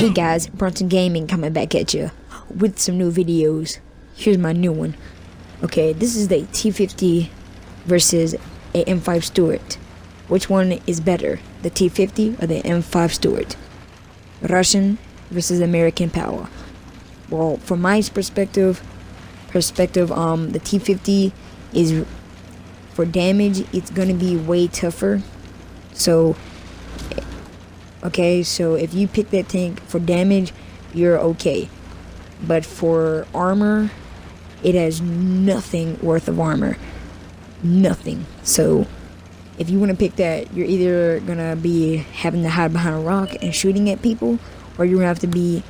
Hey guys, Bronson Gaming coming back at you with some new videos. Here's my new one. Okay, this is the T50 versus a M5 Stuart. Which one is better, the T50 or the M5 Stuart? Russian versus American power. Well, from my perspective, the T50 is, for damage, it's gonna be way tougher. So if you pick that tank for damage, you're okay. But for armor, it has nothing worth of armor. Nothing. So if you want to pick that, you're either gonna be having to hide behind a rock and shooting at people, or you're gonna have to be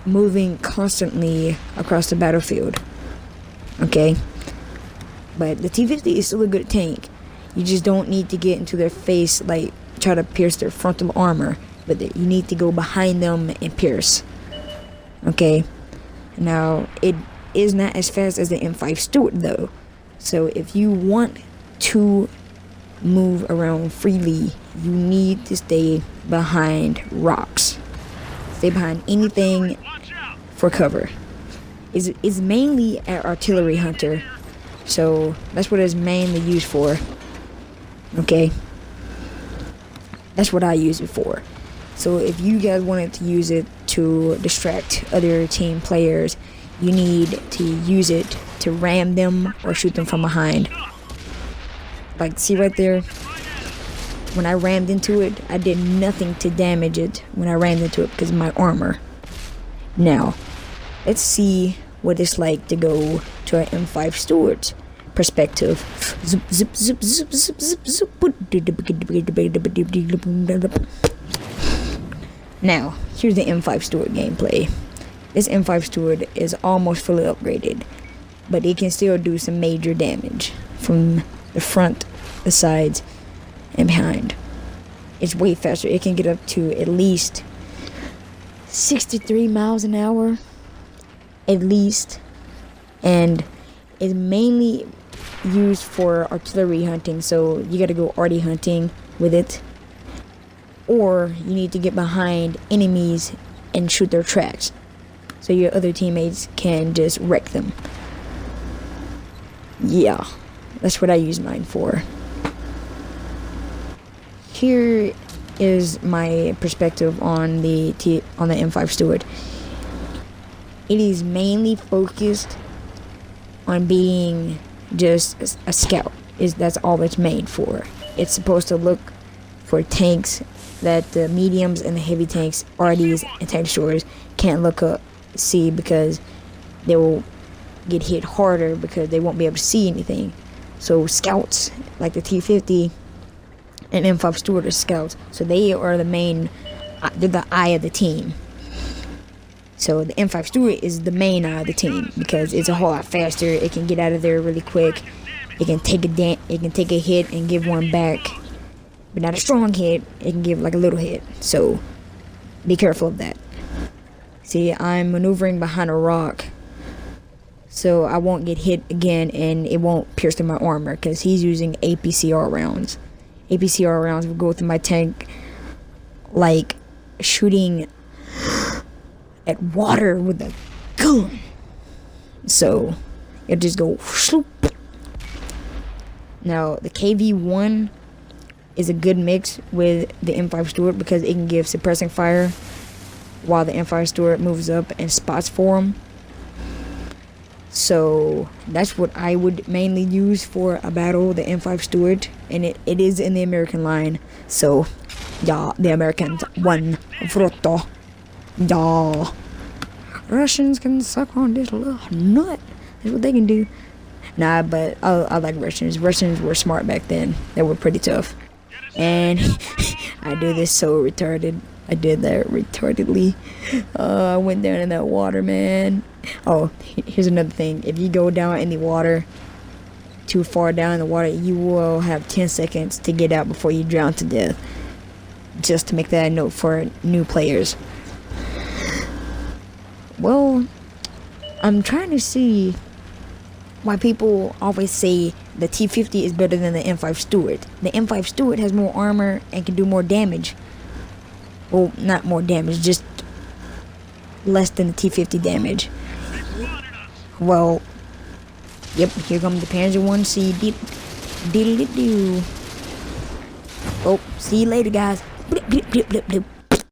moving constantly across the battlefield. Okay? But the T50 is still a good tank. You just don't need to get into their face, like try to pierce their frontal armor, but you need to go behind them and pierce. Okay? Now, it is not as fast as the M5 Stuart though. So if you want to move around freely, you need to stay behind rocks. Stay behind anything for cover. It's mainly an artillery hunter, so that's what it's mainly used for. Okay, that's what I use it for. So if you guys wanted to use it to distract other team players, you need to use it to ram them or shoot them from behind. Like, see right there, when I rammed into it, I did nothing to damage it when I rammed into it because of my armor. Now, let's see what it's like to go to an M5 Stuart perspective. Zip, zip, zip, zip, zip, zip, zip. Now, here's the M5 Stuart gameplay. This M5 Stuart is almost fully upgraded, but it can still do some major damage from the front, the sides, and behind. It's way faster. It can get up to at least 63 miles an hour, at least, and it's mainly used for artillery hunting, so you gotta go arty hunting with it, or you need to get behind enemies and shoot their tracks so your other teammates can just wreck them. Yeah, that's what I use mine for. Here is my perspective on the M5 Stuart. It is mainly focused on being just a scout. That's all it's made for. It's supposed to look for tanks that the mediums and the heavy tanks, RDs and tank destroyers, can't look up, see, because they will get hit harder because they won't be able to see anything. So scouts like the T50 and M5 Stuart are scouts, so they are the main, they're the eye of the team. So the M5 Stuart is the main eye of the team because it's a whole lot faster. It can get out of there really quick. It can take a hit and give one back, but not a strong hit. It can give like a little hit. So be careful of that. See, I'm maneuvering behind a rock, so I won't get hit again, and it won't pierce through my armor because he's using APCR rounds. APCR rounds will go through my tank like shooting at water with a gun. So it'll just go sloop. Now the KV-1 is a good mix with the M5 Stuart because it can give suppressing fire while the M5 Stuart moves up and spots for them. So that's what I would mainly use for a battle, the M5 Stuart, and it is in the American line. So yeah, the Americans won. Vrotto. Yeah. Russians can suck on this little nut. That's what they can do. Nah, but I like Russians. Russians were smart back then. They were pretty tough. And I do this so retarded. I did that retardedly. I went down in that water, man. Oh, here's another thing. If you go down in the water, too far down in the water, you will have 10 seconds to get out before you drown to death. Just to make that a note for new players. Well, I'm trying to see why people always say the T50 is better than the M5 Stuart. The M5 Stuart has more armor and can do more damage. Well, not more damage, just less than the T50 damage. Well, yep, here come the Panzer 1C. Diddle-doo. Oh, see you later, guys. Blip, blip, blip, blip, blip.